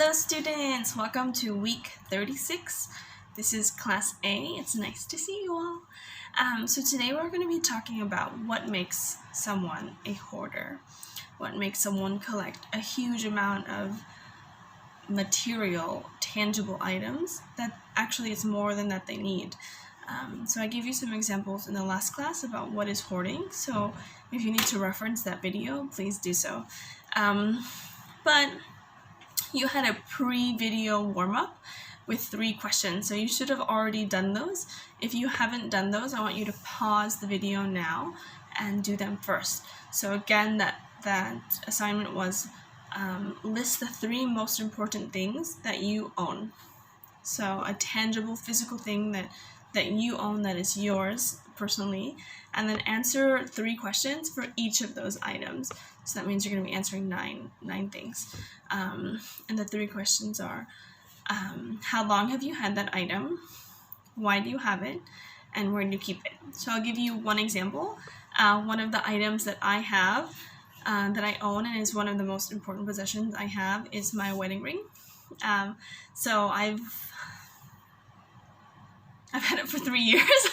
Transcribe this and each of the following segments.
Hello students, welcome to week 36. This is class A. It's nice to see you all. So today we're going to be talking about what makes someone a hoarder, what makes someone collect a huge amount of material, tangible items that actually it's more than that they need. So I gave you some examples in the last class about what is hoarding, so if you need to reference that video, please do so. But you had a pre-video warm-up with 3 questions, so you should have already done those. If you haven't done those, I want you to pause the video now and do them first. So again, that assignment was list the 3 most important things that you own. So a tangible physical thing that you own that is yours personally, and then answer 3 questions for each of those items. So that means you're going to be answering nine things. And the 3 questions are, how long have you had that item? Why do you have it? And where do you keep it? So I'll give you one example. One of the items that I have, that I own, and is one of the most important possessions I have, is my wedding ring. So I've had it for 3 years.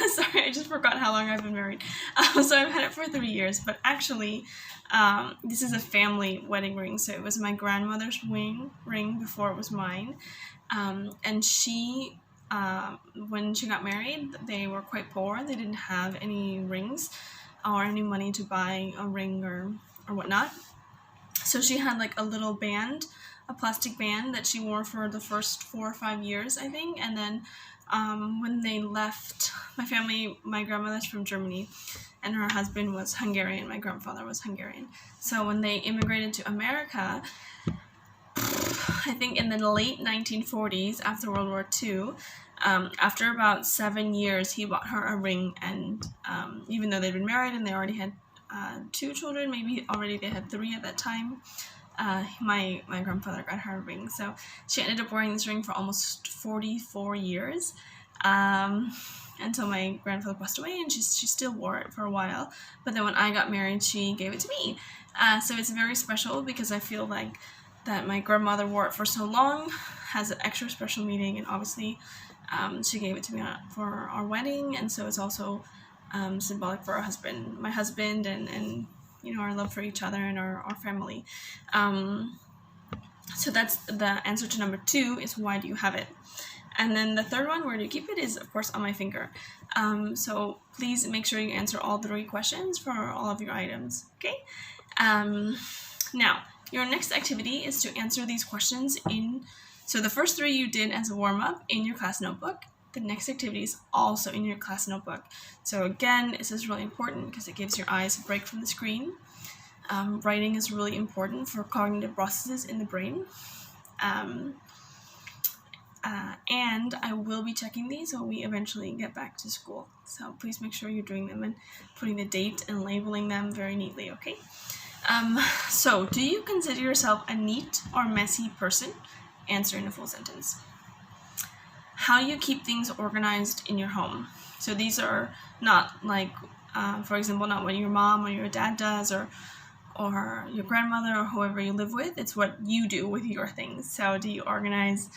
Sorry, I just forgot how long I've been married. So I've had it for 3 years, but actually, this is a family wedding ring. So it was my grandmother's ring before it was mine. And she, when she got married, they were quite poor. They didn't have any rings or any money to buy a ring or whatnot. So she had like a little band, a plastic band that she wore for the first 4 or 5 years, I think. And then when they left, my grandmother's from Germany, and her husband was Hungarian. My grandfather was Hungarian. So when they immigrated to America, I think in the late 1940s, after World War II, after about 7 years, he bought her a ring, and even though they'd been married and they already had 2 children, maybe already they had 3 at that time, my grandfather got her a ring. So she ended up wearing this ring for almost 44 years, until my grandfather passed away, and she still wore it for a while. But then when I got married, she gave it to me. So it's very special because I feel like that my grandmother wore it for so long has an extra special meaning, and obviously she gave it to me for our wedding, and so it's also symbolic for my husband, and you know, our love for each other and our family. So that's the answer to number 2, is why do you have it? And then the third one, where do you keep it, is of course on my finger. So please make sure you answer all 3 questions for all of your items, okay? Now, your next activity is to answer these questions so the first 3 you did as a warm-up in your class notebook. The next activity is also in your class notebook. So again, this is really important because it gives your eyes a break from the screen. Writing is really important for cognitive processes in the brain. And I will be checking these when we eventually get back to school. So please make sure you're doing them and putting the date and labeling them very neatly, okay? So do you consider yourself a neat or messy person? Answer in a full sentence. How do you keep things organized in your home? So these are not like, for example, not what your mom or your dad does, or your grandmother or whoever you live with. It's what you do with your things. So do you organize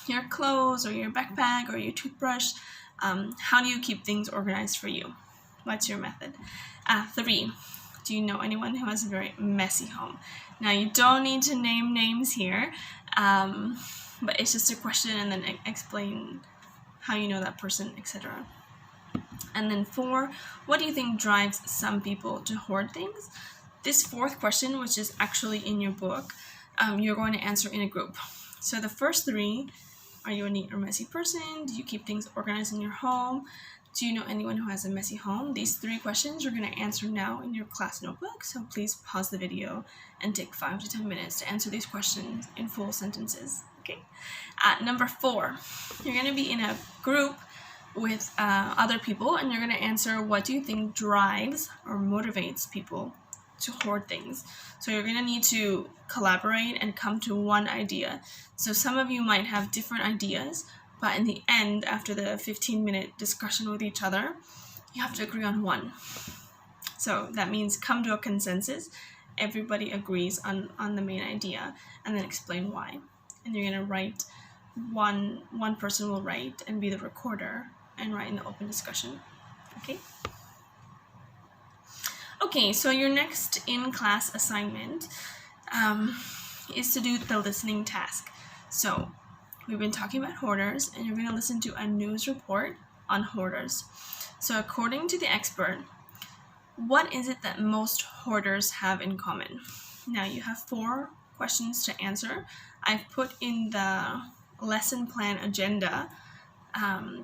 your clothes or your backpack or your toothbrush? How do you keep things organized for you? What's your method? 3, do you know anyone who has a very messy home? Now, you don't need to name names here, but it's just a question, and then explain how you know that person, etc. And then 4, what do you think drives some people to hoard things? This 4th question, which is actually in your book, you're going to answer in a group. So the first 3, are you a neat or messy person? Do you keep things organized in your home? Do you know anyone who has a messy home? These 3 questions you're going to answer now in your class notebook, so please pause the video and take 5 to 10 minutes to answer these questions in full sentences, okay? Number 4, you're going to be in a group with other people, and you're going to answer, what do you think drives or motivates people to hoard things? So you're going to need to collaborate and come to one idea. So some of you might have different ideas, but in the end, after the 15-minute discussion with each other, you have to agree on one. So that means come to a consensus everybody agrees on the main idea, and then explain why. And you're going to write, one person will write and be the recorder and write in the open discussion. Okay, so your next in-class assignment is to do the listening task. So we've been talking about hoarders, and you're going to listen to a news report on hoarders. So according to the expert, what is it that most hoarders have in common? Now you have 4 questions to answer. I've put in the lesson plan agenda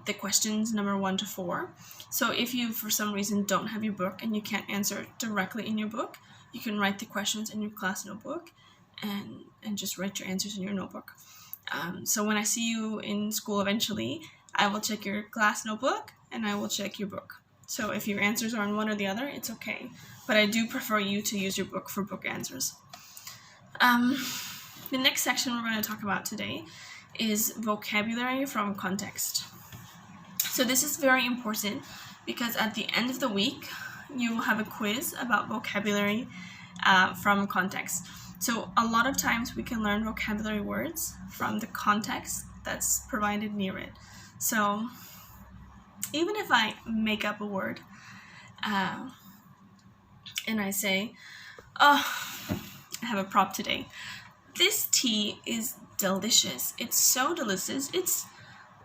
the questions number 1 to 4. So if you for some reason don't have your book and you can't answer it directly in your book, you can write the questions in your class notebook and just write your answers in your notebook. So when I see you in school eventually, I will check your class notebook and I will check your book. So if your answers are on one or the other, it's okay. But I do prefer you to use your book for book answers. The next section we're going to talk about today is vocabulary from context. So this is very important because at the end of the week, you will have a quiz about vocabulary from context. So a lot of times we can learn vocabulary words from the context that's provided near it. So even if I make up a word and I say, oh, I have a prop today. This tea is delicious. It's so delicious. It's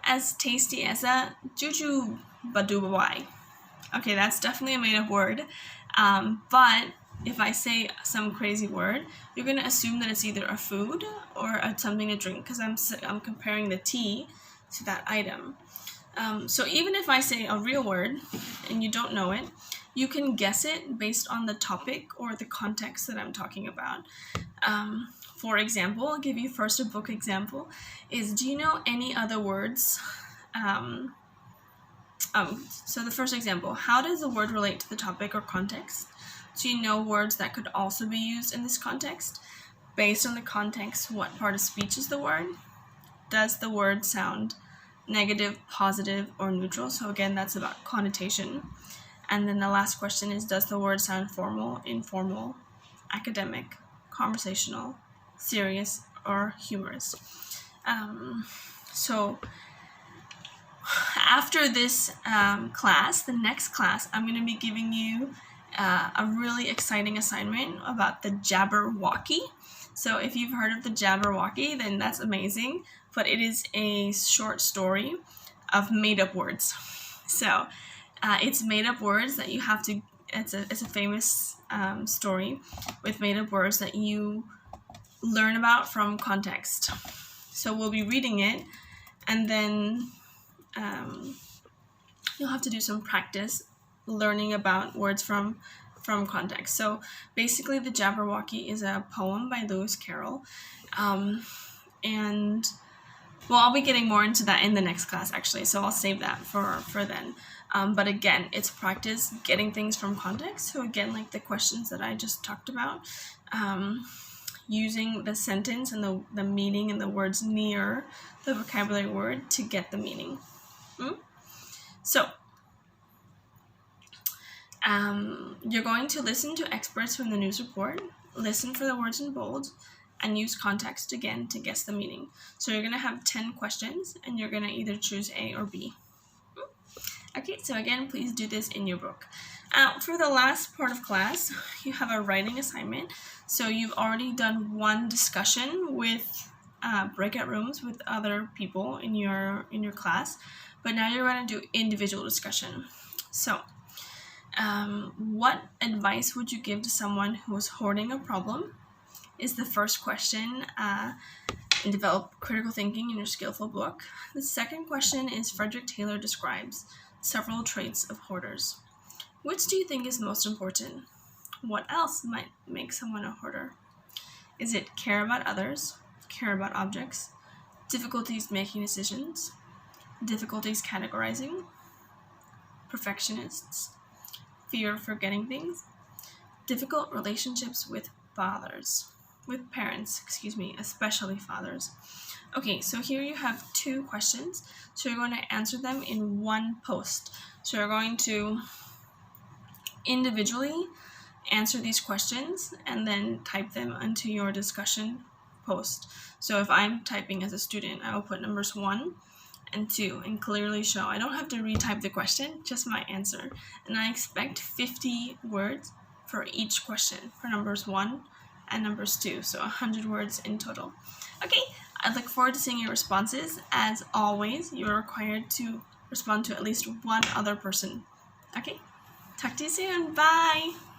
as tasty as a juju badubawai. Okay, that's definitely a made-up word. But if I say some crazy word, you're going to assume that it's either a food or something to drink because I'm comparing the tea to that item. So even if I say a real word and you don't know it, you can guess it based on the topic or the context that I'm talking about. For example, I'll give you first a book example, is do you know any other words? So the first example, how does the word relate to the topic or context? Do you know words that could also be used in this context? Based on the context, what part of speech is the word? Does the word sound negative, positive, or neutral? So again, that's about connotation. And then the last question is, does the word sound formal, informal, academic, conversational, serious, or humorous? So after this class, the next class, I'm going to be giving you a really exciting assignment about the Jabberwocky. So if you've heard of the Jabberwocky, then that's amazing. But it is a short story of made-up words. So it's made-up words that you have to. It's a famous story with made-up words that you learn about from context. So we'll be reading it, and then you'll have to do some practice learning about words from context. So basically, the Jabberwocky is a poem by Lewis Carroll, and well, I'll be getting more into that in the next class actually, so I'll save that for then. But again, it's practice getting things from context. So again, like the questions that I just talked about, using the sentence and the meaning and the words near the vocabulary word to get the meaning. So you're going to listen to experts from the news report, listen for the words in bold, and use context again to guess the meaning. So you're going to have 10 questions, and you're going to either choose A or B. Okay, so again, please do this in your book. For the last part of class, you have a writing assignment. So you've already done one discussion with breakout rooms with other people in your class, but now you're going to do individual discussion. So what advice would you give to someone who is hoarding a problem? Is the first question, and develop critical thinking in your skillful book. The second question is Frederick Taylor describes several traits of hoarders. Which do you think is most important? What else might make someone a hoarder? Is it care about others, care about objects, difficulties making decisions, difficulties categorizing, perfectionists, fear of forgetting things, difficult relationships with parents, especially fathers. Okay, so here you have 2 questions. So you're going to answer them in one post. So you're going to individually answer these questions and then type them into your discussion post. So if I'm typing as a student, I will put numbers 1 and 2 and clearly show. I don't have to retype the question, just my answer. And I expect 50 words for each question for numbers 1 and numbers 2, so 100 words in total. Okay, I look forward to seeing your responses. As always, you're required to respond to at least one other person. Okay, talk to you soon. Bye!